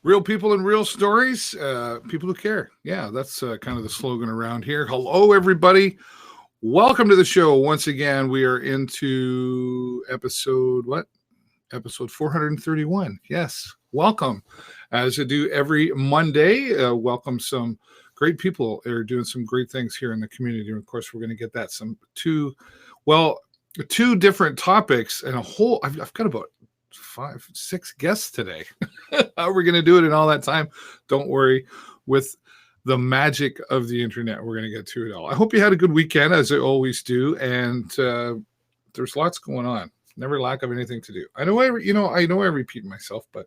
Real people and real stories, people who care. Yeah, that's kind of the slogan around here. Hello, everybody. Welcome to the show. Once again, we are into episode 431. Yes, welcome. As I do every Monday, welcome some great people that are doing some great things here in the community. And of course, we're going to get that two different topics and a whole. I've got about 5-6 guests today. How we're going to do it in all that time? Don't worry. With the magic of the internet, we're going to get to it all. I hope you had a good weekend, as I always do, and there's lots going on. Never lack of anything to do. I know I repeat myself, but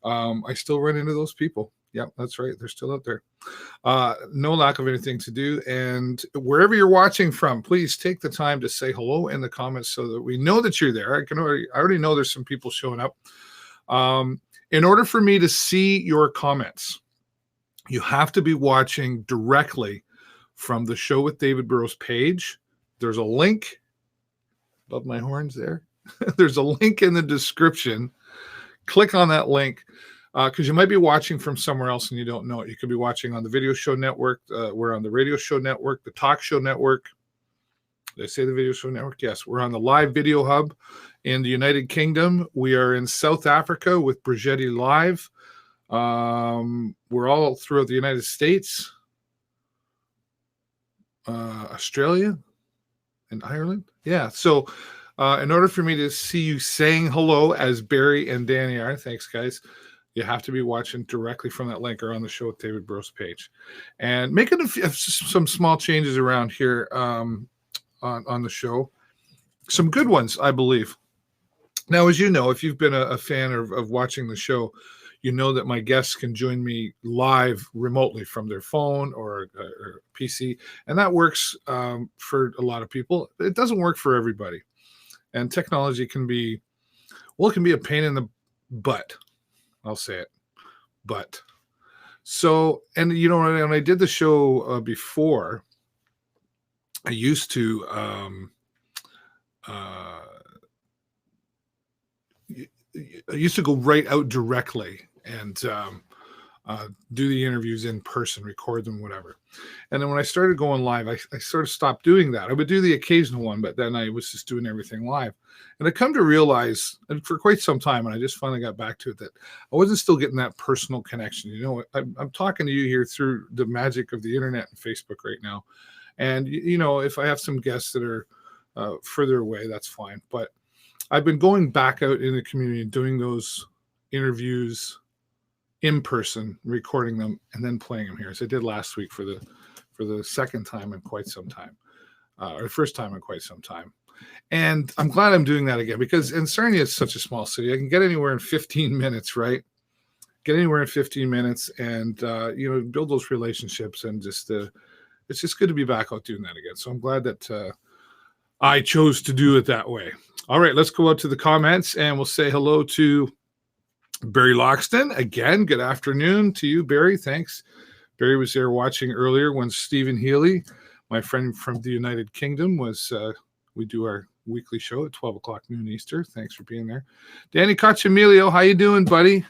I still run into those people. Yeah, that's right. They're still out there. No lack of anything to do. And wherever you're watching from, please take the time to say hello in the comments so that we know that you're there. I already know there's some people showing up. In order for me to see your comments, you have to be watching directly from the Show with David Burrows page. There's a link above my horns there. There's a link in the description. Click on that link. Because you might be watching from somewhere else and you don't know it. You could be watching on the Video Show Network. We're on the Radio Show Network, the Talk Show Network. Did I say the Video Show Network? Yes. We're on the Live Video Hub in the United Kingdom. We are in South Africa with Brigetti Live. We're all throughout the United States, Australia, and Ireland. Yeah. So in order for me to see you saying hello as Barry and Danny are, thanks, guys. You have to be watching directly from that link or on the Show with David Burrows page. And making some small changes around here on the show. Some good ones, I believe. Now, as you know, if you've been a fan of watching the show, you know that my guests can join me live remotely from their phone or PC. And that works for a lot of people. It doesn't work for everybody. And technology can be a pain in the butt. I'll say it. But so, and you know, when I did the show before, I used to go right out directly and do the interviews in person, record them, whatever. And then when I started going live, I sort of stopped doing that. I would do the occasional one, but then I was just doing everything live. And I come to realize, and for quite some time, and I just finally got back to it, that I wasn't still getting that personal connection. You know, I'm talking to you here through the magic of the internet and Facebook right now. And, you know, if I have some guests that are further away, that's fine. But I've been going back out in the community and doing those interviews in person, recording them, and then playing them here, as I did last week for the second time in quite some time, or first time in quite some time. And I'm glad I'm doing that again, because in Sarnia, it's such a small city. I can get anywhere in 15 minutes, right? Get anywhere in 15 minutes and, you know, build those relationships. And just it's just good to be back out doing that again. So I'm glad that I chose to do it that way. All right, let's go out to the comments and we'll say hello to Barry Loxton. Again, good afternoon to you, Barry. Thanks. Barry was there watching earlier when Stephen Healy, my friend from the United Kingdom, was we do our weekly show at 12 o'clock noon Easter. Thanks for being there. Danny Cacciamilio, how you doing, buddy?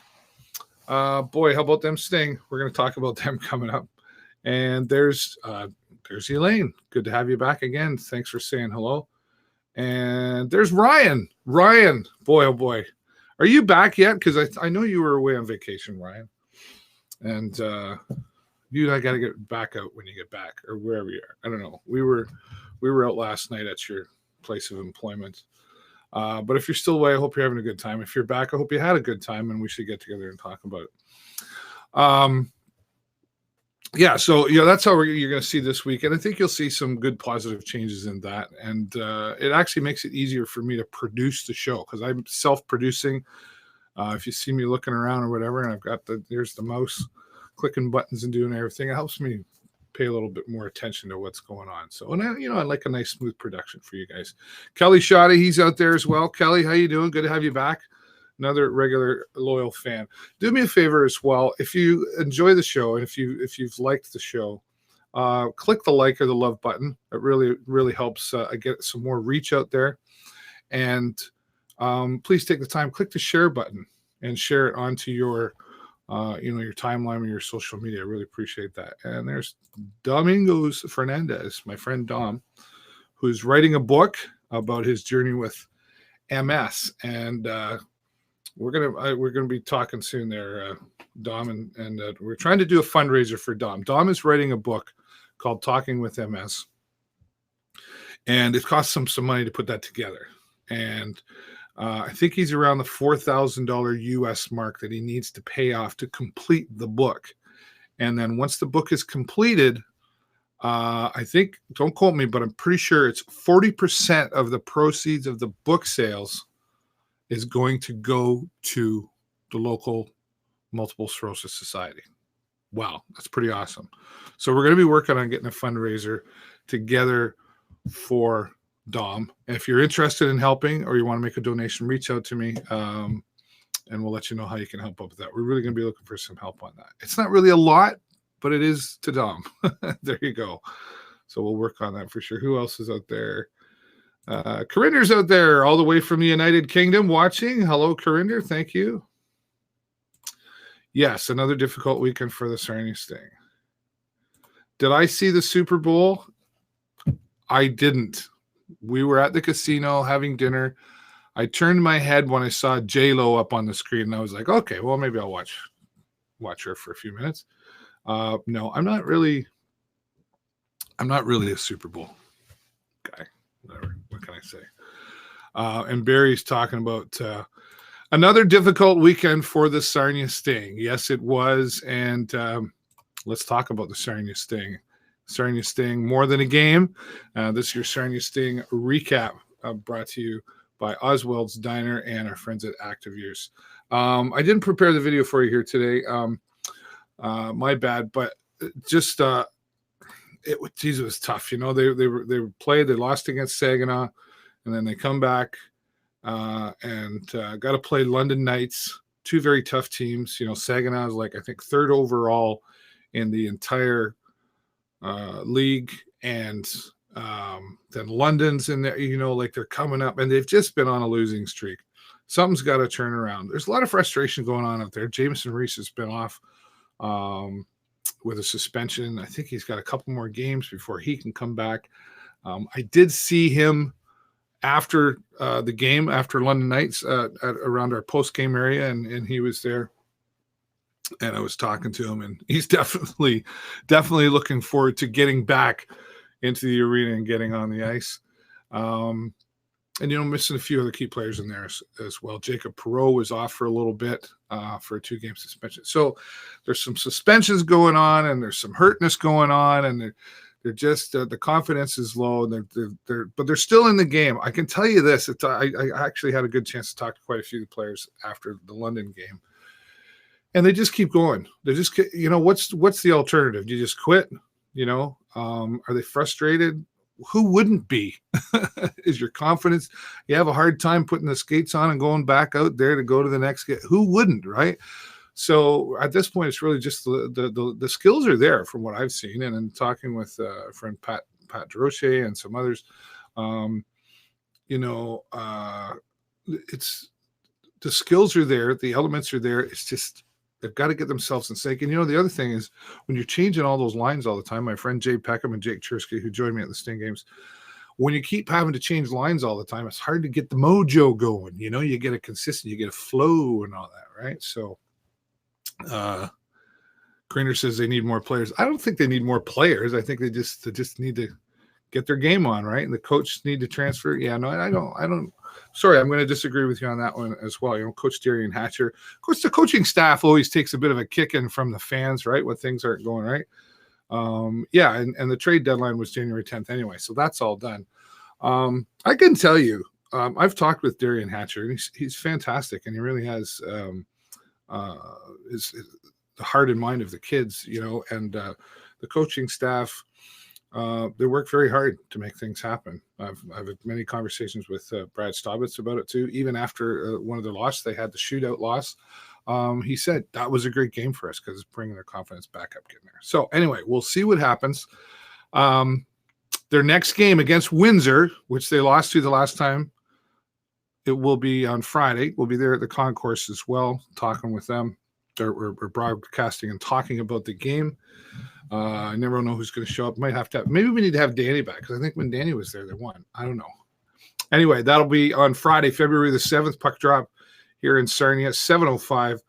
Boy, how about them Sting? We're going to talk about them coming up. And there's Elaine. Good to have you back again. Thanks for saying hello. And there's Ryan. Ryan, boy, oh boy. Are you back yet? Because I know you were away on vacation, Ryan. And you and I got to get back out when you get back, or wherever you are. I don't know. We were out last night at your place of employment. But if you're still away, I hope you're having a good time. If you're back, I hope you had a good time, and we should get together and talk about it. Yeah, so that's how you're going to see this week, and I think you'll see some good positive changes in that, and it actually makes it easier for me to produce the show because I'm self-producing. If you see me looking around or whatever, and I've got there's the mouse clicking buttons and doing everything, it helps me pay a little bit more attention to what's going on. So, and I like a nice smooth production for you guys. Kelly Shoddy, he's out there as well. Kelly, how you doing? Good to have you back. Another regular loyal fan. Do me a favor as well. If you enjoy the show and if you've liked the show, click the like or the love button. It really helps get some more reach out there. And please take the time, click the share button and share it onto your your timeline or your social media. I really appreciate that. And there's Domingos Fernandez, my friend Dom, who's writing a book about his journey with MS. And we're gonna be talking soon there, Dom, and we're trying to do a fundraiser for Dom. Dom is writing a book called Talking with MS, and it costs him some money to put that together. And I think he's around the $4,000 US mark that he needs to pay off to complete the book. And then once the book is completed, I think, don't quote me, but I'm pretty sure it's 40% of the proceeds of the book sales is going to go to the local multiple sclerosis society. Wow, that's pretty awesome. So we're going to be working on getting a fundraiser together for Dom. And if you're interested in helping or you want to make a donation, reach out to me, and we'll let you know how you can help out with that. We're really going to be looking for some help on that. It's not really a lot, but it is to Dom. There you go. So we'll work on that for sure. Who else is out there? Corinne's out there all the way from the United Kingdom watching. Hello, Corinne. Thank you. Yes, another difficult weekend for the Sarnia Sting. Did I see the Super Bowl? I didn't. We were at the casino having dinner. I turned my head when I saw J-Lo up on the screen, and I was like, okay, well, maybe I'll watch her for a few minutes. No, I'm not really a Super Bowl guy. Whatever. What can I say? And Barry's talking about another difficult weekend for the Sarnia Sting. Yes, it was. And let's talk about the Sarnia Sting. Sarnia Sting, more than a game. This is your Sarnia Sting recap brought to you by Oswald's Diner and our friends at Active Years. I didn't prepare the video for you here today. My bad, but just it was tough. You know, they played, they lost against Saginaw, and then they come back and got to play London Knights, two very tough teams. You know, Saginaw is like, I think, third overall in the entire league, and then London's in there. You know, like they're coming up, and they've just been on a losing streak. Something's got to turn around. There's a lot of frustration going on out there. Jameson Reese has been off with a suspension. I think he's got a couple more games before he can come back. I did see him after the game, after London Knights, around our post-game area, and he was there. And I was talking to him, and he's definitely looking forward to getting back into the arena and getting on the ice. And, you know, missing a few other key players in there as well. Jacob Perreault was off for a little bit for a 2-game suspension. So there's some suspensions going on, and there's some hurtness going on, and they're just the confidence is low, and but they're still in the game. I can tell you this: I actually had a good chance to talk to quite a few players after the London game, and they just keep going. They just, you know, what's the alternative? Do you just quit? You know, are they frustrated? Who wouldn't be? Is your confidence, you have a hard time putting the skates on and going back out there to go to the next game? Who wouldn't, right? So at this point, it's really just the skills are there from what I've seen. And in talking with friend Pat Durocher and some others, you know, it's the skills are there, the elements are there. It's just they've got to get themselves in sync. And, you know, the other thing is when you're changing all those lines all the time, my friend Jay Peckham and Jake Chersky, who joined me at the Sting games, when you keep having to change lines all the time, it's hard to get the mojo going. You know, you get a consistent, you get a flow and all that, right? So Greener says they need more players. I don't think they need more players. I think they just need to get their game on, right? And the coach need to transfer. Yeah, no, I don't. Sorry, I'm going to disagree with you on that one as well. You know, Coach Darian Hatcher. Of course, the coaching staff always takes a bit of a kicking from the fans, right, when things aren't going right. Yeah, and the trade deadline was January 10th anyway, so that's all done. I can tell you, I've talked with Darian Hatcher, and he's fantastic, and he really has is the heart and mind of the kids, you know, and the coaching staff. They work very hard to make things happen. I've had many conversations with Brad Staubitz about it too. Even after one of their losses, they had the shootout loss. He said that was a great game for us because it's bringing their confidence back up, getting there. So anyway, we'll see what happens. Their next game against Windsor, which they lost to the last time, it will be on Friday. We'll be there at the concourse as well, talking with them. we're broadcasting and talking about the game. I never know who's going to show up. Maybe we need to have Danny back, because I think when Danny was there, they won. I don't know. Anyway, that'll be on Friday, February the 7th, puck drop here in Sarnia, 7:05,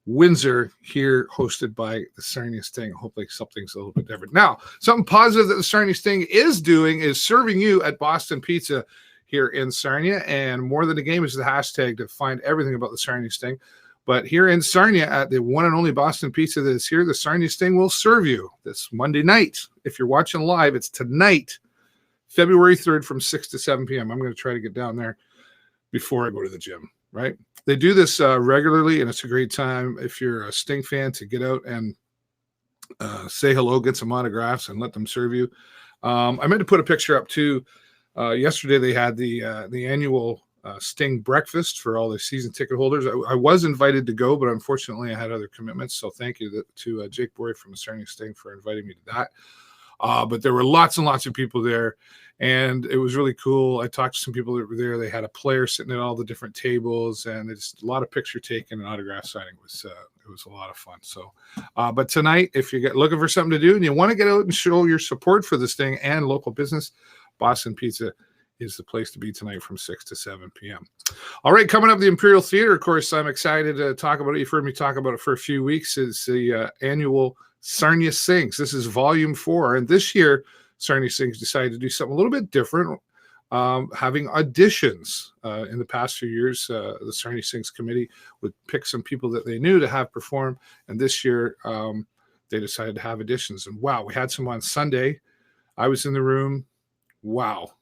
Windsor, here, hosted by the Sarnia Sting. Hopefully something's a little bit different. Now, something positive that the Sarnia Sting is doing is serving you at Boston Pizza here in Sarnia, and More Than a Game is the hashtag to find everything about the Sarnia Sting. But here in Sarnia, at the one and only Boston Pizza that is here, the Sarnia Sting will serve you this Monday night. If you're watching live, it's tonight, February 3rd from 6 to 7 p.m. I'm going to try to get down there before I go to the gym, right? They do this regularly, and it's a great time if you're a Sting fan to get out and say hello, get some autographs, and let them serve you. I meant to put a picture up, too. Yesterday, they had the annual Sting breakfast for all the season ticket holders. I was invited to go, but unfortunately, I had other commitments. So thank you to Jake Bory from the Sarnia Sting for inviting me to that. But there were lots and lots of people there, and it was really cool. I talked to some people that were there. They had a player sitting at all the different tables, and it's a lot of picture taking and autograph signing. It was a lot of fun. So, but tonight, if you're looking for something to do and you want to get out and show your support for this thing and local business, Boston Pizza is the place to be tonight from 6 to 7 p.m. All right, coming up, the Imperial Theatre, of course, I'm excited to talk about it. You've heard me talk about it for a few weeks. It's the annual Sarnia Sings. This is volume 4. And this year, Sarnia Sings decided to do something a little bit different, having auditions. In the past few years, the Sarnia Sings committee would pick some people that they knew to have perform. And this year, they decided to have auditions. And wow, we had some on Sunday. I was in the room. Wow.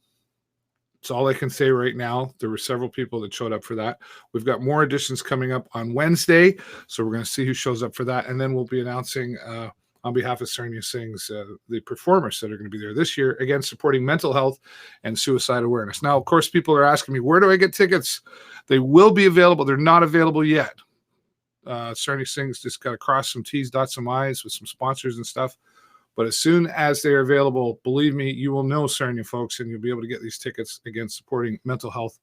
That's all I can say right now. There were several people that showed up for that. We've got more auditions coming up on Wednesday, so we're going to see who shows up for that. And then we'll be announcing on behalf of Sarnia Sings the performers that are going to be there this year, again, supporting mental health and suicide awareness. Now, of course, people are asking me, where do I get tickets? They will be available. They're not available yet. Sarnia Sings just got to cross some T's, dot some I's with some sponsors and stuff. But as soon as they're available, believe me, you will know Sarnia folks, and you'll be able to get these tickets, again, supporting mental health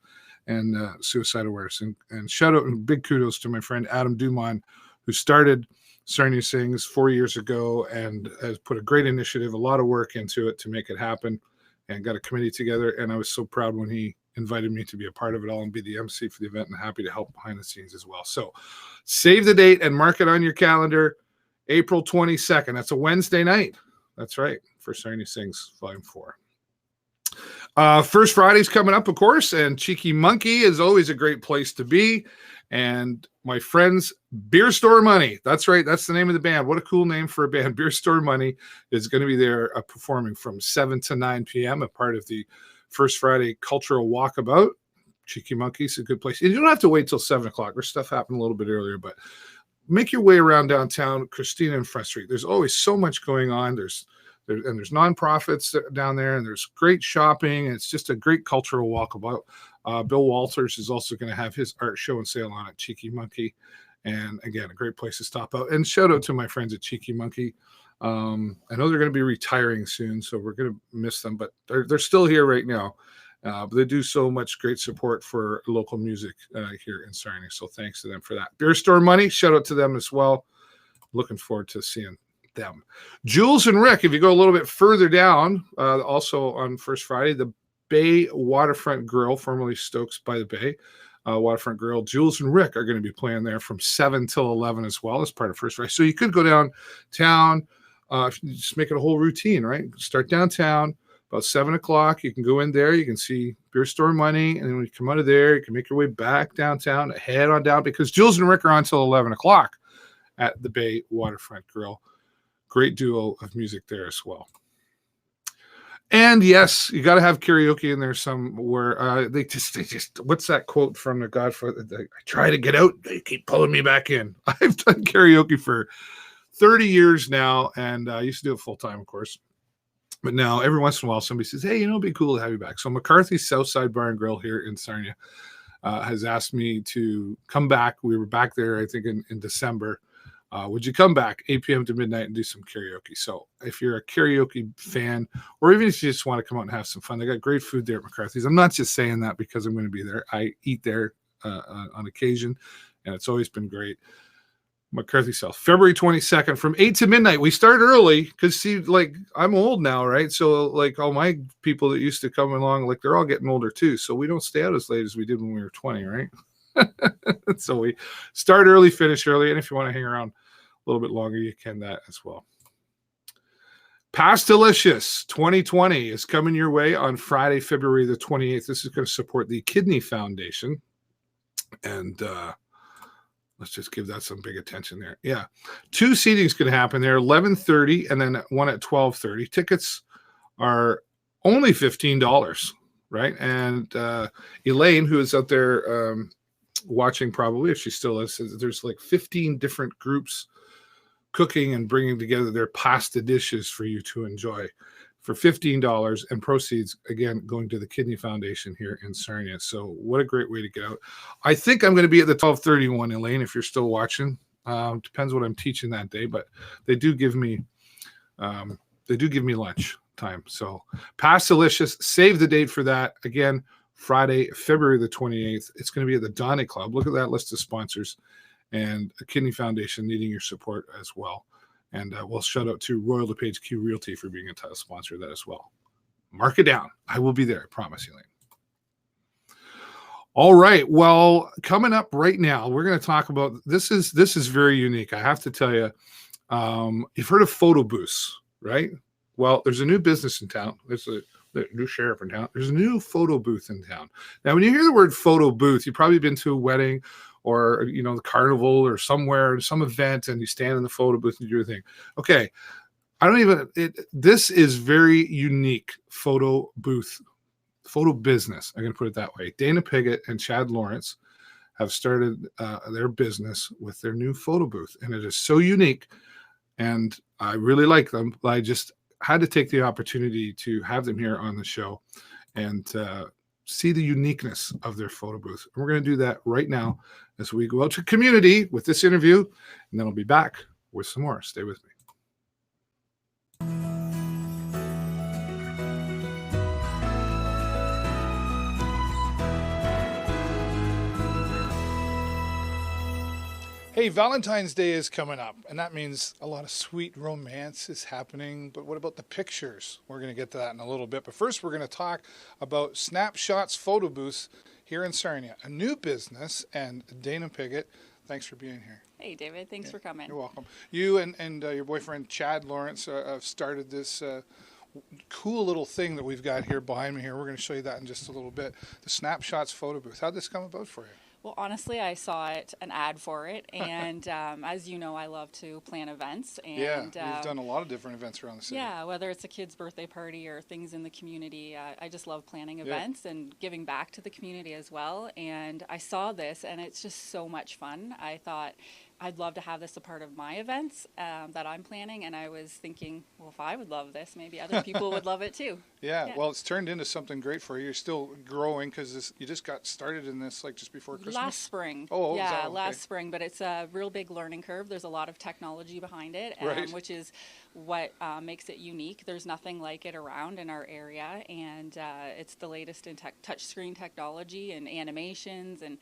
and suicide awareness. And shout out and big kudos to my friend Adam Dumont, who started Sarnia Sings 4 years ago and has put a great initiative, a lot of work into it to make it happen, and got a committee together. And I was so proud when he invited me to be a part of it all and be the MC for the event, and happy to help behind the scenes as well. So save the date and mark it on your calendar, April 22nd. That's a Wednesday night. That's right, for Sarnia Sings Volume 4. First Friday's coming up, of course, and Cheeky Monkey is always a great place to be. And my friends, Beer Store Money. That's right, that's the name of the band. What a cool name for a band. Beer Store Money is going to be there performing from 7 to 9 p.m., a part of the First Friday Cultural Walkabout. Cheeky Monkey's a good place. You don't have to wait till 7 o'clock. There's stuff happening a little bit earlier, but make your way around downtown, Christina and Front Street. There's always so much going on. There's nonprofits down there, and there's great shopping. And it's just a great cultural walkabout. Bill Walters is also going to have his art show and sale on at Cheeky Monkey. And again, a great place to stop out. And shout out to my friends at Cheeky Monkey. I know they're going to be retiring soon, so we're going to miss them, but they're still here right now. But they do so much great support for local music here in Sarnia. So thanks to them for that. Beer Store Money, shout out to them as well. Looking forward to seeing them. Jules and Ric, if you go a little bit further down, also on First Friday, the Bay Waterfront Grill, formerly Stokes by the Bay Waterfront Grill, Jules and Ric are going to be playing there from 7 till 11 as well as part of First Friday. So you could go downtown, just make it a whole routine, right? Start downtown. About 7 o'clock, you can go in there. You can see Beer Store Money. And then when you come out of there, you can make your way back downtown, head on down, because Jules and Ric are on until 11 o'clock at the Bay Waterfront Grill. Great duo of music there as well. And yes, you got to have karaoke in there somewhere. They just, what's that quote from The Godfather? I try to get out, they keep pulling me back in. I've done karaoke for 30 years now, and I used to do it full time, of course. But now, every once in a while, somebody says, hey, it'd be cool to have you back. So McCarthy's Southside Bar and Grill here in Sarnia has asked me to come back. We were back there, I think, in December. Would you come back 8 p.m. to midnight and do some karaoke? So if you're a karaoke fan, or even if you just want to come out and have some fun, they got great food there at McCarthy's. I'm not just saying that because I'm going to be there. I eat there on occasion, and it's always been great. McCarthy South, February 22nd from 8 to midnight. We start early because, see, like, I'm old now, right? So, like, all my people that used to come along, like, they're all getting older too. So we don't stay out as late as we did when we were 20, right? So we start early, finish early. And if you want to hang around a little bit longer, you can that as well. Pastelicious 2020 is coming your way on Friday, February the 28th. This is going to support the Kidney Foundation. And, let's just give that some big attention there. Yeah. 2 seatings can happen there, 11:30 and then one at 12:30. Tickets are only $15, right? And Elaine, who is out there watching probably, if she still is, says there's like 15 different groups cooking and bringing together their pasta dishes for you to enjoy for $15, and proceeds, again, going to the Kidney Foundation here in Sarnia. So what a great way to get out. I think I'm going to be at the 12:30 one, Elaine, if you're still watching. Depends what I'm teaching that day, but they do give me lunch time. So Pastelicious, save the date for that. Again, Friday, February the 28th. It's going to be at the Donny Club. Look at that list of sponsors, and the Kidney Foundation needing your support as well. And we'll shout out to Royal LePage Q Realty for being a title sponsor of that as well. Mark it down. I will be there. I promise you, Elaine. All right. Well, coming up right now, we're going to talk about this is very unique. I have to tell you, you've heard of photo booths, right? Well, there's a new business in town. There's a new sheriff in town. There's a new photo booth in town. Now, when you hear the word photo booth, you've probably been to a wedding or, you know, the carnival or somewhere, some event, and you stand in the photo booth and do your thing. Okay. This is very unique photo booth, photo business. I'm going to put it that way. Dana Piggott and Chad Lawrence have started their business with their new photo booth, and it is so unique, and I really like them. I just had to take the opportunity to have them here on the show and see the uniqueness of their photo booth. And we're going to do that right now as we go out to community with this interview, and then I'll be back with some more. Stay with me. Hey, Valentine's Day is coming up, and that means a lot of sweet romance is happening. But what about the pictures? We're going to get to that in a little bit. But first, we're going to talk about Snapshots Foto Booths here in Sarnia, a new business. And Dana Piggott, thanks for being here. Hey, David. Thanks for coming. You're welcome. You and your boyfriend, Chad Lawrence, have started this cool little thing that we've got here behind me here. We're going to show you that in just a little bit. The Snapshots Photo Booth. How'd this come about for you? Well, honestly, I saw an ad for it, and as you know, I love to plan events. And, you've done a lot of different events around the city. Yeah, whether it's a kid's birthday party or things in the community, I just love planning events and giving back to the community as well. And I saw this, and it's just so much fun. I thought I'd love to have this a part of my events that I'm planning, and I was thinking, well, if I would love this, maybe other people would love it too. Yeah, well, it's turned into something great for you. You're still growing because you just got started in this like just before Christmas? Last spring. Oh, yeah, okay. Last spring, but it's a real big learning curve. There's a lot of technology behind it, right. Which is what makes it unique. There's nothing like it around in our area, and it's the latest in touchscreen technology and animations, and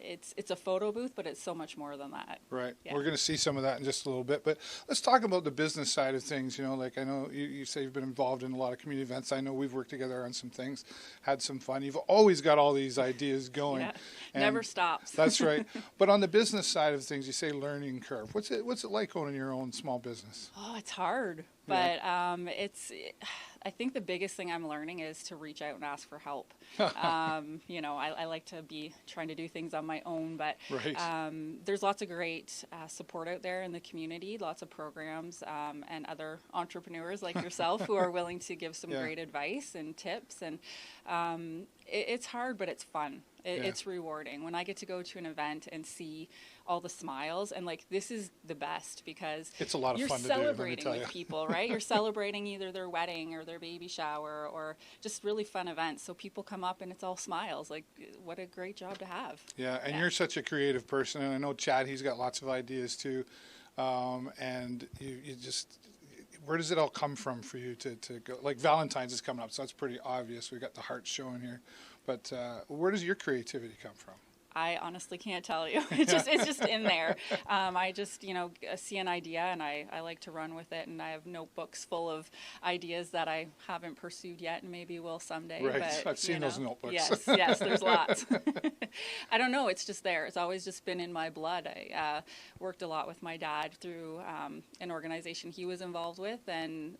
it's a photo booth, but it's so much more than that. Right. Yeah. We're going to see some of that in just a little bit, but let's talk about the business side of things. You know, like I know you say you've been involved in a lot of community events. I know we've worked together on some things, had some fun. You've always got all these ideas going. Yeah. Never stops. That's right. But on the business side of things, you say learning curve. What's it like owning your own small business? Oh, it's hard, but I think the biggest thing I'm learning is to reach out and ask for help. You know, I like to be trying to do things on my own, but right. There's lots of great support out there in the community, lots of programs and other entrepreneurs like yourself who are willing to give some great advice and tips. And it's hard, but it's fun. It's rewarding. When I get to go to an event and see all the smiles, and like this is the best because it's a lot of fun to do, you're celebrating with people, right? You're celebrating either their wedding or their baby shower or just really fun events. So people come up and it's all smiles. Like, what a great job to have. Yeah, and you're such a creative person, and I know Chad, he's got lots of ideas too. And you just, where does it all come from for you to go? Like Valentines is coming up, so that's pretty obvious. We got the hearts showing here. But where does your creativity come from? I honestly can't tell you. It's just in there. I just, see an idea and I like to run with it, and I have notebooks full of ideas that I haven't pursued yet and maybe will someday. Right, but, I've seen those notebooks. Yes, there's lots. I don't know, it's just there. It's always just been in my blood. I worked a lot with my dad through an organization he was involved with, and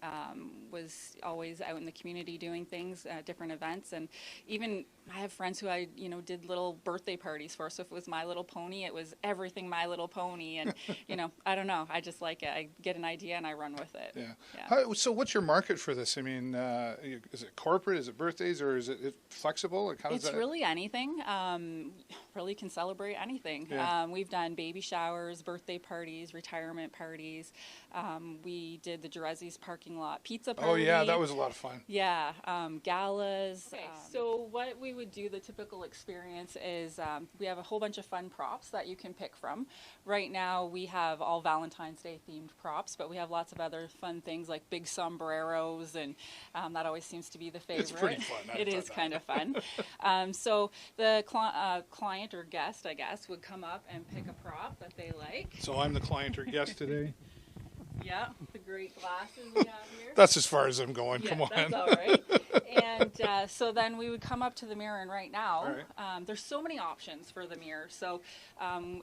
was always out in the community doing things, different events, and even I have friends who I, did little birthday parties for. So if it was My Little Pony, it was everything My Little Pony. And, I don't know. I just like it. I get an idea and I run with it. Yeah. So what's your market for this? I mean, is it corporate? Is it birthdays? Or is it flexible? Like, how does it's that... really anything. Really can celebrate anything. Yeah. We've done baby showers, birthday parties, retirement parties. We did the Jerezzi's parking lot pizza party. Oh, yeah. That was a lot of fun. Yeah. Galas. Okay. So what we would do, the typical experience is we have a whole bunch of fun props that you can pick from. Right now we have all Valentine's Day themed props, but we have lots of other fun things like big sombreros, and that always seems to be the favorite. It's pretty fun. It is kind of fun. So the client or guest, I guess, would come up and pick a prop that they like. So I'm the client or guest today. Yeah, the great glasses we have here. That's as far as I'm going. Yeah, Come on. That's all right. And so then we would come up to the mirror, and right now, there's so many options for the mirror. So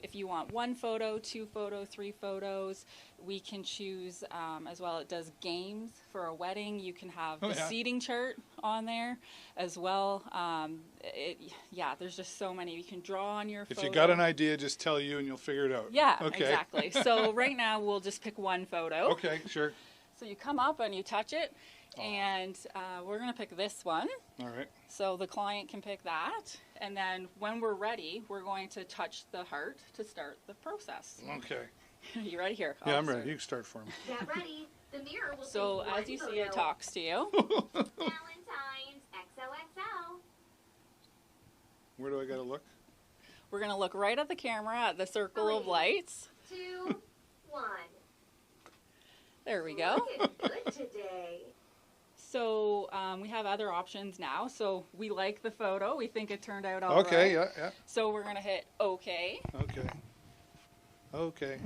if you want 1 photo, 2 photos, 3 photos, we can choose as well. It does games for a wedding. You can have the seating chart on there as well. There's just so many. You can draw on your photo. If you got an idea, just tell you and you'll figure it out. Yeah, okay. Exactly. So right now we'll just pick 1 photo. Okay, sure. So you come up and you touch it, and we're going to pick this one. All right. So the client can pick that, and then when we're ready, we're going to touch the heart to start the process. Okay. You ready? Here? Yeah, I'm ready. You can start for me. Get ready. The mirror will So take as you one see, it photo. talks to you. Valentines XOXO. Where do I got to look? We're going to look right at the camera at the circle of lights. 2, 1. There we go. Looking good today. So we have other options now. So we like the photo. We think it turned out all right. Okay, yeah. So we're going to hit OK. Okay.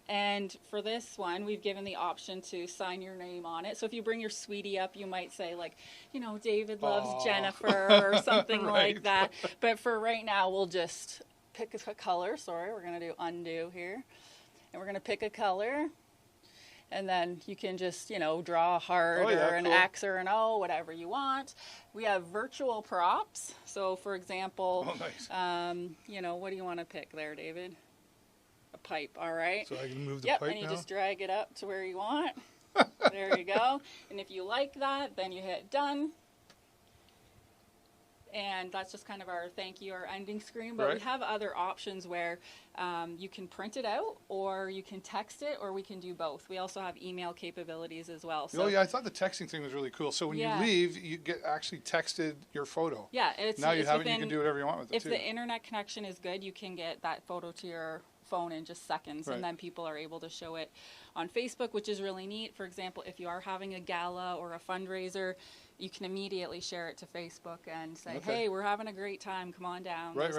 And for this one, we've given the option to sign your name on it. So if you bring your sweetie up, you might say like, David loves Jennifer or something Right. like that. But for right now, we'll just pick a color. Sorry, we're going to do undo here. And we're going to pick a color. And then you can just, draw a heart or an X or an O, whatever you want. We have virtual props. So for example, nice. What do you want to pick there, David? A pipe, all right. So I can move the Yep, pipe and you now? just drag it up to where you want. There you go. And if you like that, then you hit done. And that's just kind of our thank you, our ending screen. But we have other options where you can print it out, or you can text it, or we can do both. We also have email capabilities as well. So, I thought the texting thing was really cool. So when you leave, you get actually texted your photo. Yeah, now you have it, you can do whatever you want with it, if the internet connection is good, you can get that photo to your phone in just seconds, and then people are able to show it on Facebook, which is really neat. For example, if you are having a gala or a fundraiser, you can immediately share it to Facebook and say, hey, we're having a great time, come on down. Right.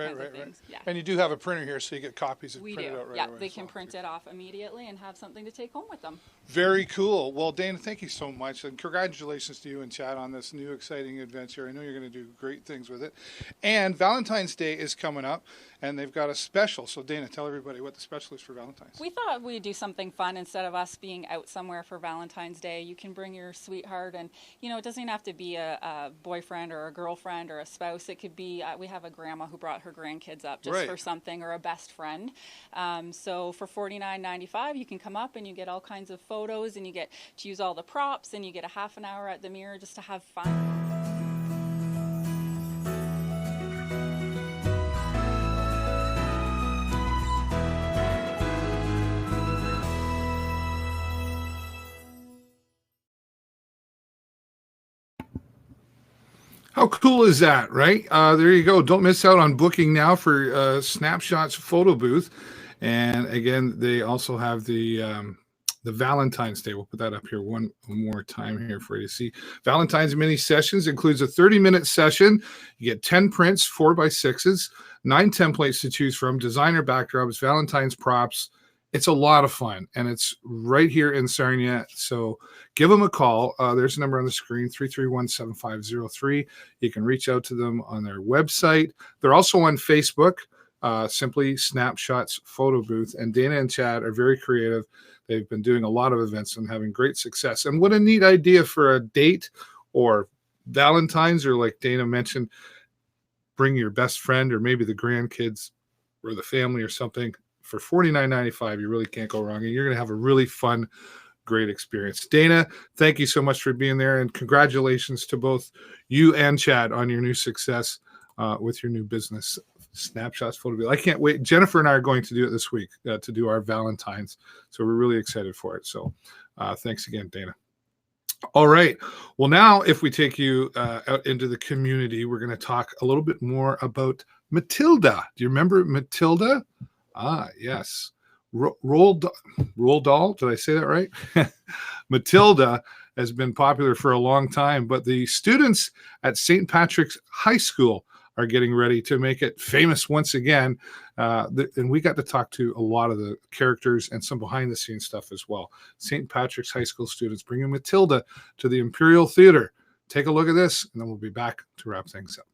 Yeah. And you do have a printer here, so you get copies We printed do. out right away. Yeah, they can print it off immediately and have something to take home with them. Very cool. Well, Dana, thank you so much, and congratulations to you and Chad on this new exciting adventure. I know you're going to do great things with it. And Valentine's Day is coming up, and they've got a special. So, Dana, tell everybody what the special is for Valentine's. We thought we'd do something fun instead of us being out somewhere for Valentine's Day. You can bring your sweetheart, and it doesn't have to be a boyfriend or a girlfriend or a spouse. It could be we have a grandma who brought her grandkids up just for something, or a best friend. So for $49.95, you can come up and you get all kinds of photos, and you get to use all the props, and you get a half an hour at the mirror just to have fun. How cool is that, right? There you go. Don't miss out on booking now for Snapshots Photo Booth. And again, they also have the the Valentines Day. We'll put that up here one more time here for you to see. Valentine's mini sessions includes a 30-minute session. You get 10 prints, 4x6s, 9 templates to choose from, designer backdrops, Valentine's props. It's a lot of fun, and it's right here in Sarnia. So give them a call. There's a number on the screen, 331-7503. You can reach out to them on their website. They're also on Facebook, simply Snapshots Photo Booth. And Dana and Chad are very creative. They've been doing a lot of events and having great success. And what a neat idea for a date or Valentine's, or like Dana mentioned, bring your best friend or maybe the grandkids or the family or something. For $49.95, you really can't go wrong. And you're going to have a really fun, great experience. Dana, thank you so much for being there. And congratulations to both you and Chad on your new success with your new business, Snapshots Photo Booth. I can't wait. Jennifer and I are going to do it this week to do our Valentines. So we're really excited for it. So thanks again, Dana. All right. Well, now if we take you out into the community, we're going to talk a little bit more about Matilda. Do you remember Matilda? Ah, yes. Roald Dahl. Did I say that right? Matilda has been popular for a long time, but the students at St. Patrick's High School are getting ready to make it famous once again. And we got to talk to a lot of the characters and some behind the scenes stuff as well. St. Patrick's High School students bringing Matilda to the Imperial Theatre. Take a look at this, and then we'll be back to wrap things up.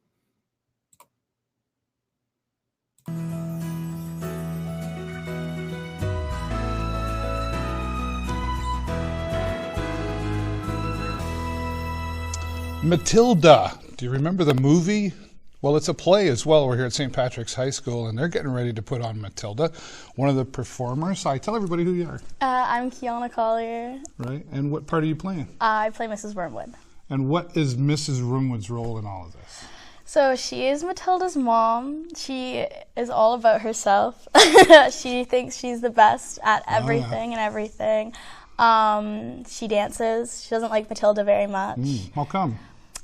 Matilda. Do you remember the movie? Well, it's a play as well. We're here at St. Patrick's High School, and they're getting ready to put on Matilda. One of the performers. Hi, tell everybody who you are. I'm Kiana Collier. Right, and what part are you playing? I play Mrs. Wormwood. And what is Mrs. Wormwood's role in all of this? So she is Matilda's mom. She is all about herself. She thinks she's the best at everything and everything. She dances. She doesn't like Matilda very much. How come?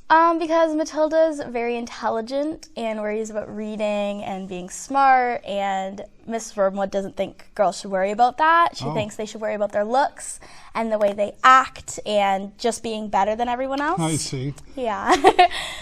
Because Matilda's very intelligent and worries about reading and being smart, and Mrs. Wormwood doesn't think girls should worry about that. She thinks they should worry about their looks and the way they act and just being better than everyone else. I see. Yeah.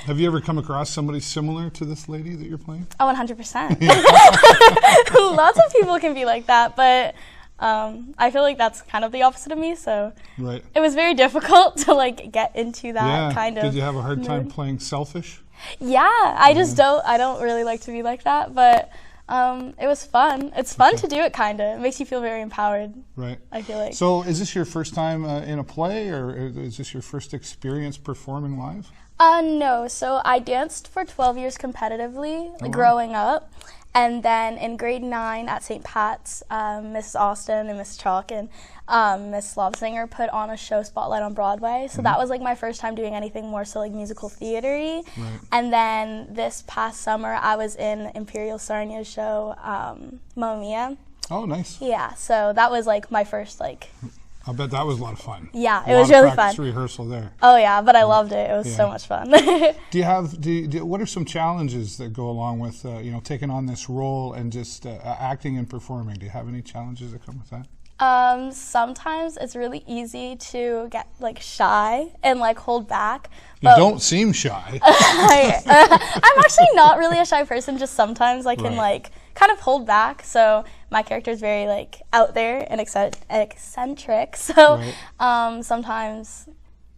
Have you ever come across somebody similar to this lady that you're playing? Oh, 100%. Lots of people can be like that, but I feel like that's kind of the opposite of me, so it was very difficult to like get into that kind of. Did you have a hard time playing selfish? Yeah, I don't really like to be like that, but it was fun. It's fun to do it, kind of. It makes you feel very empowered. Right. I feel like. So is this your first time in a play, or is this your first experience performing live? No, so I danced for 12 years competitively, growing up. And then in grade 9 at St. Pat's, Mrs. Austin and Miss Chaulk and Miss Lovesinger put on a show, Spotlight on Broadway. So that was like my first time doing anything more so like musical theater-y. And then this past summer, I was in Imperial Sarnia's show, Mamma Mia. Oh, nice. Yeah, so that was like my first like... I bet that was a lot of fun. Yeah, it was really fun. Rehearsal there. Oh yeah, but I loved it. It was so much fun. What are some challenges that go along with taking on this role and just acting and performing? Do you have any challenges that come with that? Sometimes it's really easy to get like shy and like hold back. You don't seem shy. I'm actually not really a shy person. Just sometimes I can like kind of hold back. So my character is very like out there and eccentric. So sometimes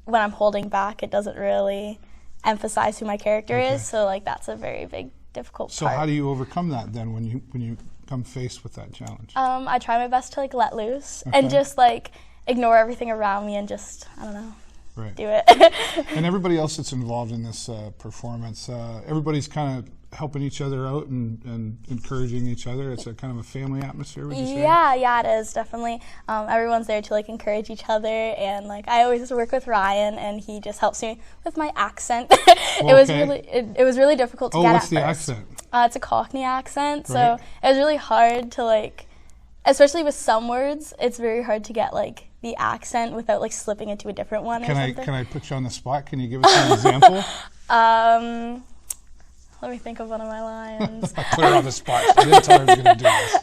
when I'm holding back, it doesn't really emphasize who my character is. So like that's a very big difficult part. So how do you overcome that then when you come faced with that challenge? I try my best to like let loose and just like ignore everything around me and just, I don't know, do it. And everybody else that's involved in this performance, everybody's kind of helping each other out and encouraging each other. It's a kind of a family atmosphere, would you say? Yeah, it is, definitely. Everyone's there to like encourage each other, and like I always work with Ryan, and he just helps me with my accent. It was really difficult to get what's at the first. accent? It's a Cockney accent, so it was really hard to like, especially with some words, it's very hard to get like the accent without like slipping into a different one or something. Can I put you on the spot? Can you give us an example? Let me think of one of my lines. I put her on the spot. I didn't tell her I was going to do this.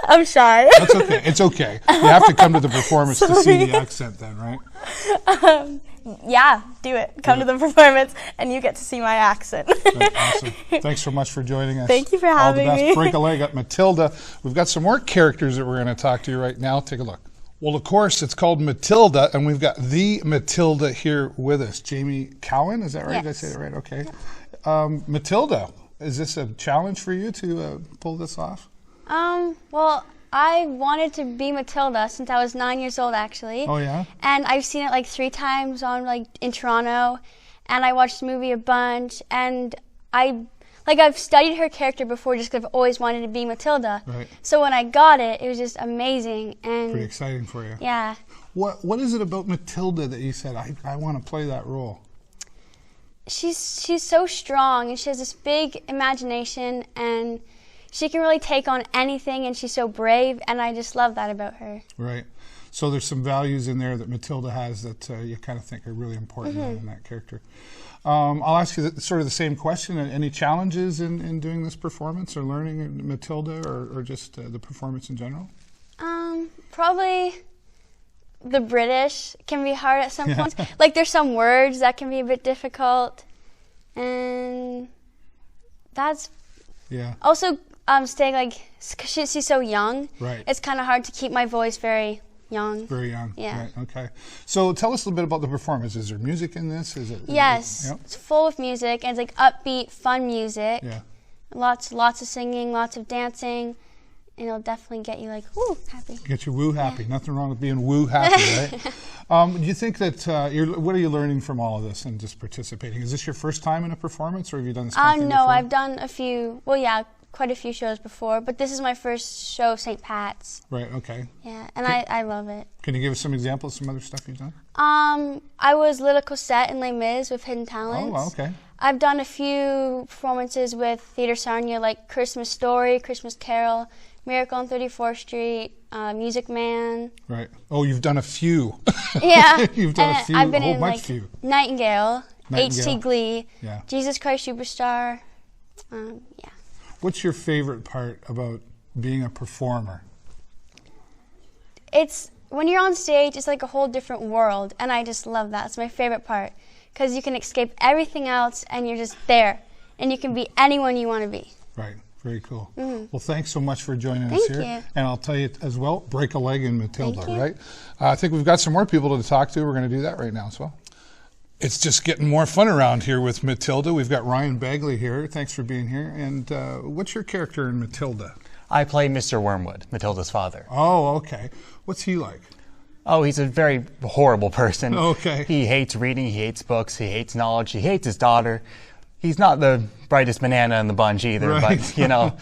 I'm shy. That's okay. It's okay. You have to come to the performance to see the accent then, right? Yeah, do it. Come to the performance, and you get to see my accent. Awesome. Thanks so much for joining us. Thank you for having All the best. me. Break a leg at Matilda. We've got some more characters that we're going to talk to you right now. Take a look. Well, of course, it's called Matilda, and we've got the Matilda here with us. Jamie Cowen, is that right? Did I say that right? Okay. Matilda, is this a challenge for you to pull this off? Well, I wanted to be Matilda since I was 9 years old, actually. Oh, yeah? And I've seen it like 3 times in Toronto, and I watched the movie a bunch, and I've studied her character before just because I've always wanted to be Matilda. Right. So when I got it, it was just amazing. And Pretty exciting for you. yeah. What is it about Matilda that you said, I want to play that role? She's so strong, and she has this big imagination, and she can really take on anything, and she's so brave, and I just love that about her. Right. So there's some values in there that Matilda has that you kind of think are really important in that character. I'll ask you sort of the same question. Any challenges in doing this performance or learning Matilda or just the performance in general? Probably the British can be hard at some points. Like there's some words that can be a bit difficult, and that's also staying she's so young. Right. It's kind of hard to keep my voice very young. Very young. Yeah. Right. Okay. So tell us a little bit about the performance. Is there music in this? Yes. It's full of music, and it's like upbeat, fun music. Yeah. Lots of singing, lots of dancing, and it'll definitely get you like woo happy. Get you woo happy. Nothing wrong with being woo happy, right? Do you think that what are you learning from all of this and just participating? Is this your first time in a performance, or have you done this kind of thing No, before? I've done a few. Well, yeah, quite a few shows before, but this is my first show of St. Pat's. Right. Okay. Yeah, and I love it. Can you give us some examples of some other stuff you've done? I was Little Cosette in Les Mis with Hidden Talents. Oh, wow, okay. I've done a few performances with Theatre Sarnia, like Christmas Story, Christmas Carol, Miracle on 34th Street, Music Man. Right. Oh, you've done a few. Yeah. You've done a few, I've been a whole in bunch like few. Nightingale, HT Glee, Yeah. Jesus Christ Superstar. Yeah. What's your favorite part about being a performer? It's when you're on stage, it's like a whole different world, and I just love that. It's my favorite part because you can escape everything else, and you're just there, and you can be anyone you want to be. Right. Very cool. Well, thanks so much for joining us Thank here. you. And I'll tell you as well, break a leg in Matilda, Thank you. right? I think we've got some more people to talk to. We're going to do that right now as well. It's just getting more fun around here with Matilda. We've got Ryan Begley here. Thanks for being here. And what's your character in Matilda? I play Mr. Wormwood, Matilda's father. Oh, okay. What's he like? Oh, he's a very horrible person. Okay. He hates reading, he hates books, he hates knowledge, he hates his daughter. He's not the brightest banana in the bunch either, Right. but, you know,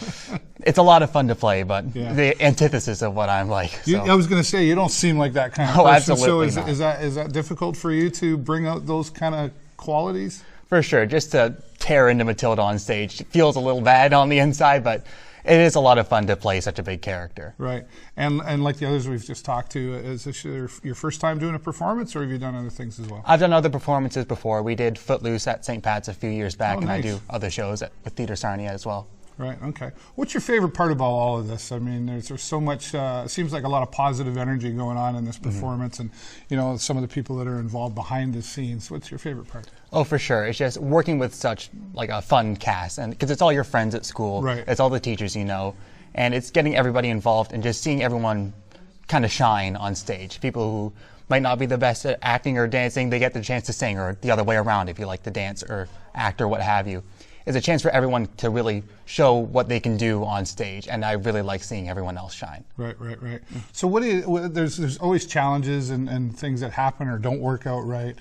it's a lot of fun to play, but Yeah. the antithesis of what I'm like. So. I was going to say, you don't seem like that kind of Oh, person. absolutely So not. is that difficult for you to bring out those kind of qualities? For sure, just to tear into Matilda on stage, it feels a little bad on the inside, but it is a lot of fun to play such a big character. Right. And like the others we've just talked to, is this your first time doing a performance, or have you done other things as well? I've done other performances before. We did Footloose at St. Pat's a few years back, Oh, and I nice. do other shows with Theatre Sarnia as well. Right. Okay. What's your favorite part about all of this? I mean, there's so much. It seems like a lot of positive energy going on in this performance, and you know some of the people that are involved behind the scenes. What's your favorite part? Oh, for sure. It's just working with such like a fun cast, and because it's all your friends at school, Right. It's all the teachers you know, and it's getting everybody involved and just seeing everyone kind of shine on stage. People who might not be the best at acting or dancing, they get the chance to sing, or the other way around if you like to dance or act or what have you. It's a chance for everyone to really show what they can do on stage, and I really like seeing everyone else shine. Right. So there's always challenges and things that happen or don't work out right.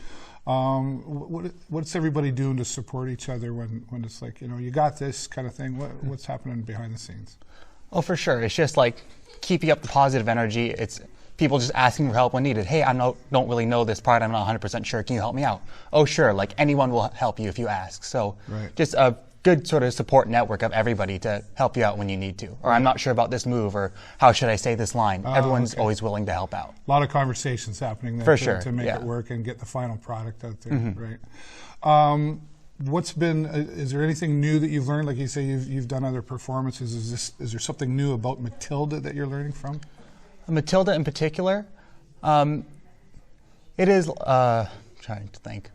What's everybody doing to support each other when it's like, you know, you got this kind of thing? What's happening behind the scenes? Oh, for sure. It's just like keeping up the positive energy. It's people just asking for help when needed. Hey, don't really know this part. I'm not 100% sure. Can you help me out? Oh, sure. Like anyone will help you if you ask. So Right. just a good sort of support network of everybody to help you out when you need to. Or I'm not sure about this move, or how should I say this line? Everyone's okay. always willing to help out. A lot of conversations happening there For to, sure, to make yeah. it work and get the final product out there, right? What's been? Is there anything new that you've learned? Like you say, you've done other performances. Is there something new about Matilda that you're learning from? Matilda in particular, it is trying to think.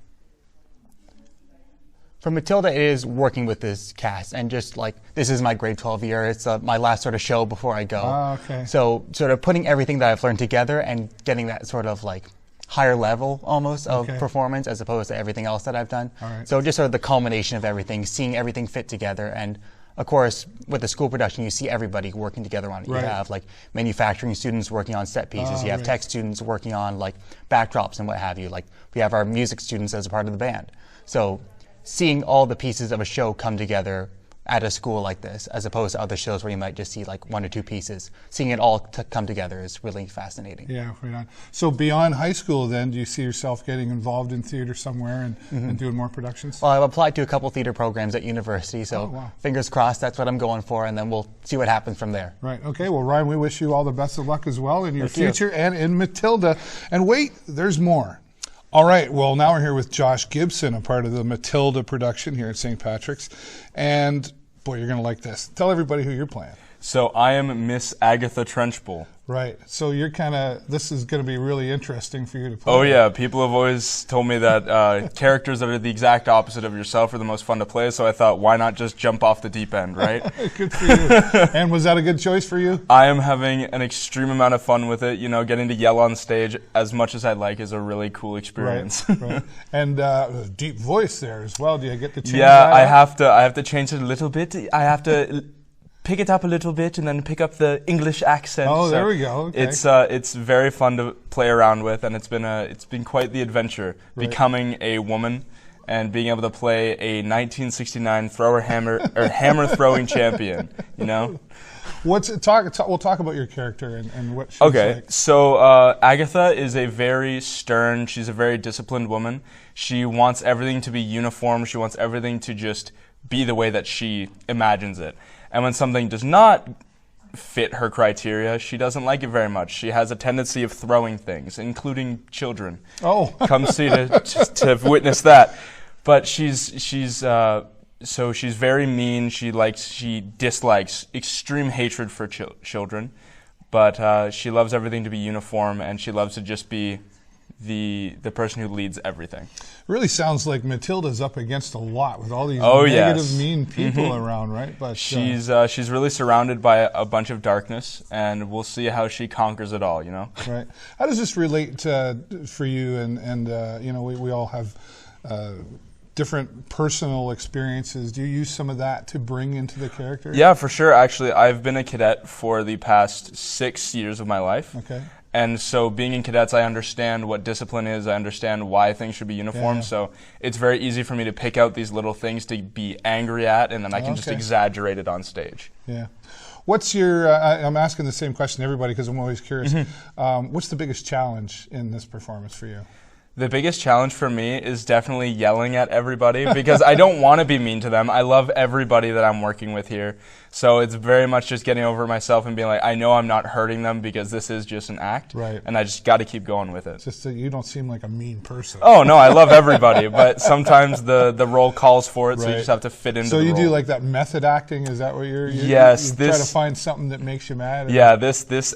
For Matilda, it is working with this cast and just like, this is my grade 12 year. It's my last sort of show before I go. Oh, okay. So sort of putting everything that I've learned together and getting that sort of like higher level almost of performance as opposed to everything else that I've done. All right. So just sort of the culmination of everything, seeing everything fit together. And of course, with the school production, you see everybody working together on it. Right. You have like manufacturing students working on set pieces. You have tech students working on like backdrops and what have you. Like we have our music students as a part of the band. So seeing all the pieces of a show come together at a school like this, as opposed to other shows where you might just see like 1 or 2 pieces, seeing it all come together is really fascinating. Yeah, right on. So beyond high school then, do you see yourself getting involved in theater somewhere and doing more productions? Well, I've applied to a couple theater programs at university, so fingers crossed that's what I'm going for, and then we'll see what happens from there. Right, okay. Well, Ryan, we wish you all the best of luck as well in your future and in Matilda. And wait, there's more. All right, well, now we're here with Josh Gibson, a part of the Matilda production here at St. Patrick's. And, boy, you're going to like this. Tell everybody who you're playing. So I am Miss Agatha Trenchbull. Right. So you're kind of, this is going to be really interesting for you to play. Oh yeah, people have always told me that characters that are the exact opposite of yourself are the most fun to play, so I thought, why not just jump off the deep end, right? Good for you. And was that a good choice for you? I am having an extreme amount of fun with it. You know, getting to yell on stage as much as I'd like is a really cool experience. Right. And deep voice there as well. Do you get to change Yeah, that up? I have to change it a little bit. I have to pick it up a little bit and then pick up the English accent. Oh, there we go. Okay. It's very fun to play around with, and it's been quite the adventure becoming a woman and being able to play a 1969 hammer throwing champion. You know. We'll talk about your character and what she's like. So Agatha is a very stern, she's a very disciplined woman. She wants everything to be uniform. She wants everything to just be the way that she imagines it. And when something does not fit her criteria, she doesn't like it very much. She has a tendency of throwing things, including children. Oh. Come see to witness that. But she's very mean. She dislikes extreme hatred for children, but she loves everything to be uniform, and she loves to just be the person who leads everything. It really sounds like Matilda's up against a lot with all these negative, mean people around, right? But she's really surrounded by a bunch of darkness, and we'll see how she conquers it all. You know. Right. How does this relate for you? And you know, we all have different personal experiences. Do you use some of that to bring into the character? Yeah, for sure. Actually, I've been a cadet for the past 6 years of my life. Okay. And so being in cadets, I understand what discipline is. I understand why things should be uniform. Yeah. So it's very easy for me to pick out these little things to be angry at, and then I can just exaggerate it on stage. Yeah. What's your, I'm asking the same question to everybody because I'm always curious. What's the biggest challenge in this performance for you? The biggest challenge for me is definitely yelling at everybody because I don't want to be mean to them. I love everybody that I'm working with here. So it's very much just getting over myself and being like, I know I'm not hurting them because this is just an act. Right. And I just got to keep going with it. It's just that you don't seem like a mean person. Oh, no, I love everybody. But sometimes the role calls for it, so you just have to fit into the role. So you do like that method acting? Is that what you're Yes. You try to find something that makes you mad? Yeah, this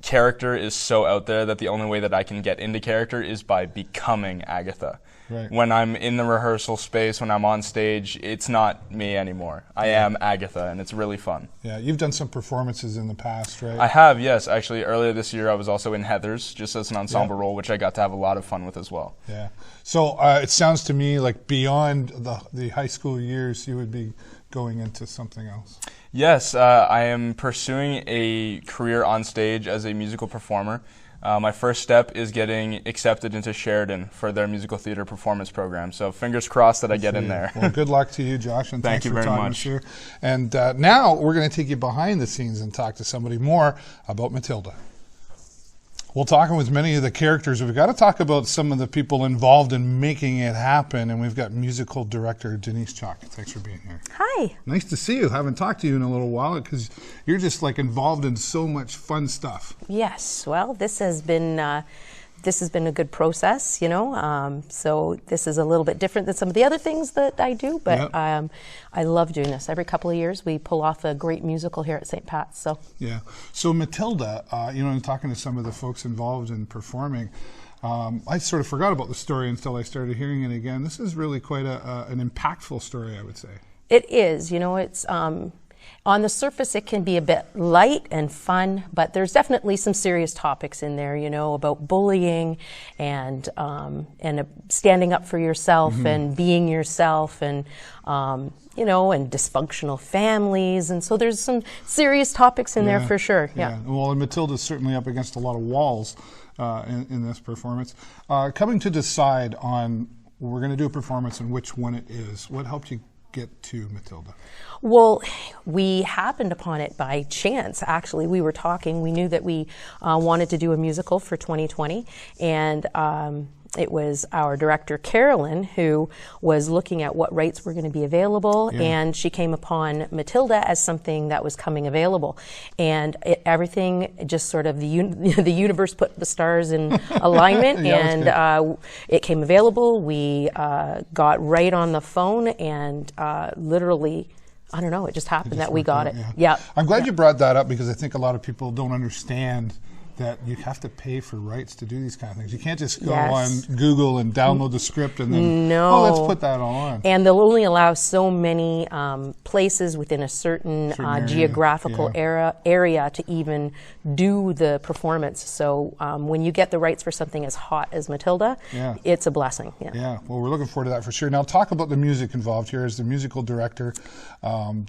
character is so out there that the only way that I can get into character is by becoming Agatha. Right. When I'm in the rehearsal space, when I'm on stage, it's not me anymore. I am Agatha, and it's really fun. Yeah, you've done some performances in the past, right? I have, yes. Actually, earlier this year, I was also in Heathers, just as an ensemble role, which I got to have a lot of fun with as well. Yeah. So it sounds to me like beyond the high school years, you would be going into something else. Yes, I am pursuing a career on stage as a musical performer. My first step is getting accepted into Sheridan for their musical theater performance program. So fingers crossed that I get in there. Well, good luck to you, Josh, and Thank thanks you for very talking much. to us here. And now we're going to take you behind the scenes and talk to somebody more about Matilda. We're talking with many of the characters. We've got to talk about some of the people involved in making it happen, and we've got musical director Denise Chaulk. Thanks for being here. Hi. Nice to see you. Haven't talked to you in a little while because you're just like involved in so much fun stuff. Yes. Well, this has been this has been a good process, you know. So this is a little bit different than some of the other things that I do, but I love doing this. Every couple of years, we pull off a great musical here at St. Pat's. So yeah. So Matilda, you know, in talking to some of the folks involved in performing, I sort of forgot about the story until I started hearing it again. This is really quite an impactful story, I would say. It is. You know, it's on the surface it can be a bit light and fun, but there's definitely some serious topics in there. You know, about bullying and standing up for yourself and being yourself, and you know, and dysfunctional families, and so there's some serious topics in there for sure. Yeah. Well, and Matilda's certainly up against a lot of walls in this performance. Coming to decide on we're going to do a performance and which one it is, what helped you get to Matilda? Well, we happened upon it by chance, actually. We were talking. We knew that we wanted to do a musical for 2020, and it was our director, Carolyn, who was looking at what rights were going to be available, and she came upon Matilda as something that was coming available. And everything just sort of, the universe put the stars in alignment, and it came available. We got right on the phone, and literally, I don't know, it just happened that we got it. Yeah. I'm glad you brought that up, because I think a lot of people don't understand that you have to pay for rights to do these kind of things. You can't just go on Google and download the script and then, let's put that all on. And they'll only allow so many places within a certain geographical area to even do the performance. So when you get the rights for something as hot as Matilda, it's a blessing. Yeah, well, we're looking forward to that for sure. Now, talk about the music involved here. As the musical director,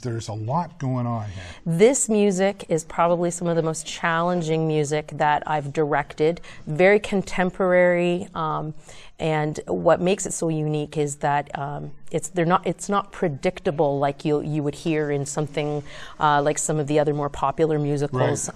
there's a lot going on here. This music is probably some of the most challenging music that I've directed. Very contemporary, and what makes it so unique is that it's not predictable like you would hear in something like some of the other more popular musicals.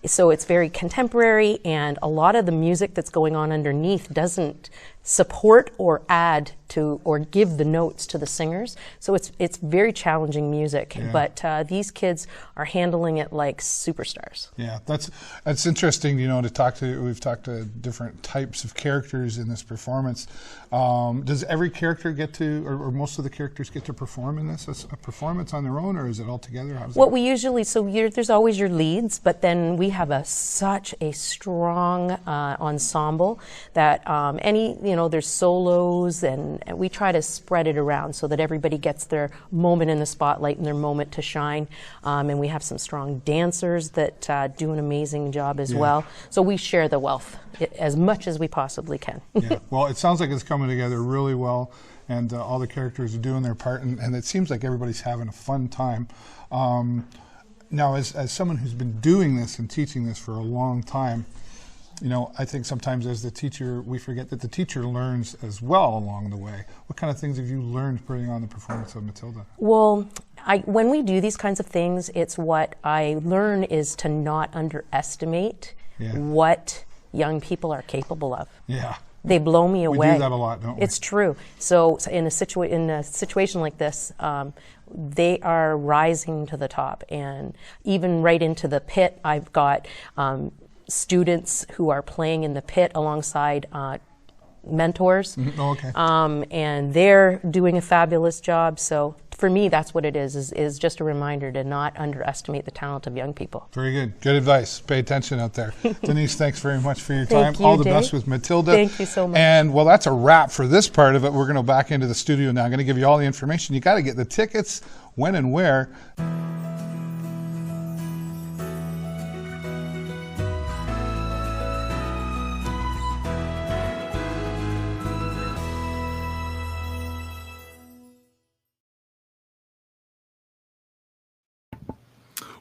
So it's very contemporary, and a lot of the music that's going on underneath doesn't support or add to or give the notes to the singers. So it's very challenging music, but these kids are handling it like superstars. Yeah, that's interesting, you know, we've talked to different types of characters in this performance. Does every character get to, or most of the characters get to perform in this as a performance on their own, or is it all together? We usually, there's always your leads, but then we have such a strong ensemble that there's solos, and we try to spread it around so that everybody gets their moment in the spotlight and their moment to shine. And we have some strong dancers that do an amazing job as well. So we share the wealth as much as we possibly can. Well, it sounds like it's coming together really well, and all the characters are doing their part, and it seems like everybody's having a fun time. Now, as someone who's been doing this and teaching this for a long time, you know, I think sometimes as the teacher, we forget that the teacher learns as well along the way. What kind of things have you learned putting on the performance of Matilda? Well, when we do these kinds of things, it's what I learn is to not underestimate what young people are capable of. Yeah. They blow me away. We do that a lot, don't we? It's true. So in a situation like this, they are rising to the top, and even right into the pit. I've got students who are playing in the pit alongside mentors, and they're doing a fabulous job. So for me, that's what it is just a reminder to not underestimate the talent of young people. Very good. Good advice. Pay attention out there. Denise, thanks very much for your time. Thank you, all the Dave. best with Matilda. Thank you so much. And well, that's a wrap for this part of it. We're going to go back into the studio now. I'm going to give you all the information. You got to get the tickets, when and where.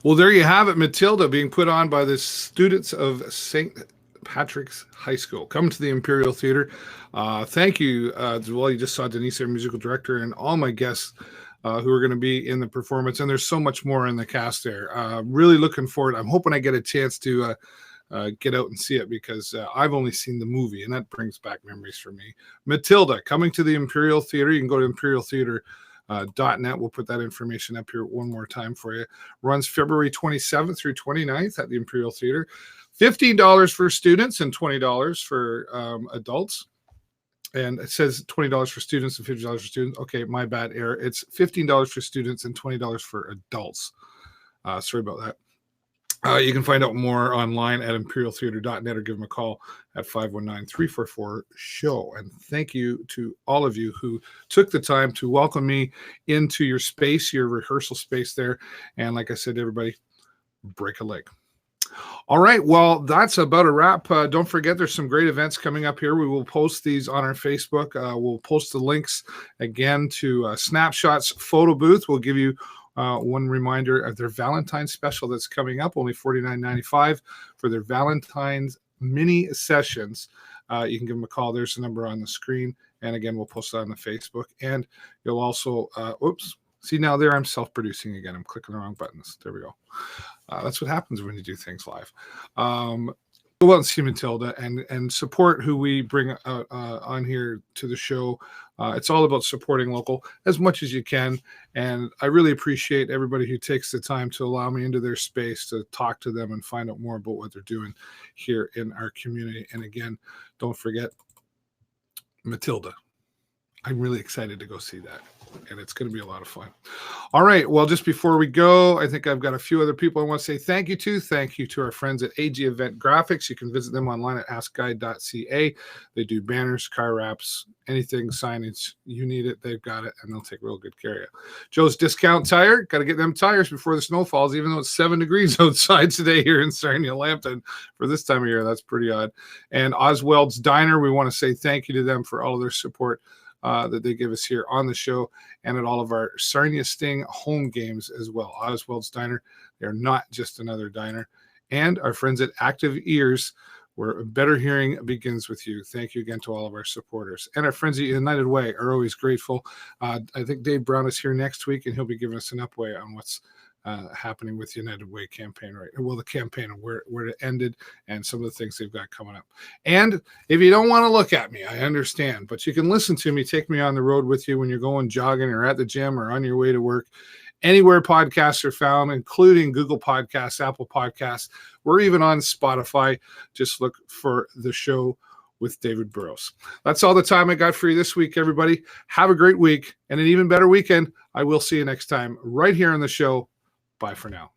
Well, there you have it, Matilda, being put on by the students of St. Patrick's High School. Come to the Imperial Theatre. Thank you. You just saw Denise, our musical director, and all my guests who are going to be in the performance. And there's so much more in the cast there. Really looking forward. I'm hoping I get a chance to get out and see it, because I've only seen the movie, and that brings back memories for me. Matilda, coming to the Imperial Theatre. You can go to Imperial Theatre .net. We'll put that information up here one more time for you. Runs February 27th through 29th at the Imperial Theatre. $15 for students and $20 for adults. And it says $20 for students and $50 for students. Okay, my bad, error. It's $15 for students and $20 for adults. Sorry about that. You can find out more online at imperialtheatre.net or give them a call at 519-344-SHOW. And thank you to all of you who took the time to welcome me into your space, your rehearsal space there. And like I said, everybody, break a leg. All right, well, that's about a wrap. Don't forget, there's some great events coming up here. We will post these on our Facebook. We'll post the links again to Snapshots Photo Booth. We'll give you one reminder of their Valentines special that's coming up, only $49.95 for their Valentines mini sessions. You can give them a call. There's the number on the screen. And again, we'll post that on the Facebook. And you'll also, see, now there I'm self-producing again. I'm clicking the wrong buttons. There we go. That's what happens when you do things live. Go out and see Matilda and support who we bring on here to the show. It's all about supporting local as much as you can. And I really appreciate everybody who takes the time to allow me into their space to talk to them and find out more about what they're doing here in our community. And again, don't forget Matilda. I'm really excited to go see that. And it's going to be a lot of fun. All right. Well, just before we go, I think I've got a few other people I want to say thank you to. Thank you to our friends at AG Event Graphics. You can visit them online at askguide.ca. They do banners, car wraps, anything, signage. You need it, they've got it, and they'll take real good care of you. Joe's Discount Tire. Got to get them tires before the snow falls, even though it's 7 degrees outside today here in Sarnia Lambton for this time of year. That's pretty odd. And Oswald's Diner. We want to say thank you to them for all of their support that they give us here on the show and at all of our Sarnia Sting home games as well. Oswald's Diner, they're not just another diner. And our friends at Active Ears, where better hearing begins with you. Thank you again to all of our supporters. And our friends at United Way are always grateful. I think Dave Brown is here next week, and he'll be giving us an update on what's happening with United Way campaign, right? Well, the campaign and where it ended and some of the things they've got coming up. And if you don't want to look at me, I understand, but you can listen to me, take me on the road with you when you're going jogging or at the gym or on your way to work. Anywhere podcasts are found, including Google Podcasts, Apple Podcasts. We're even on Spotify. Just look for the show with David Burrows. That's all the time I got for you this week, everybody. Have a great week and an even better weekend. I will see you next time right here on the show. Bye for now.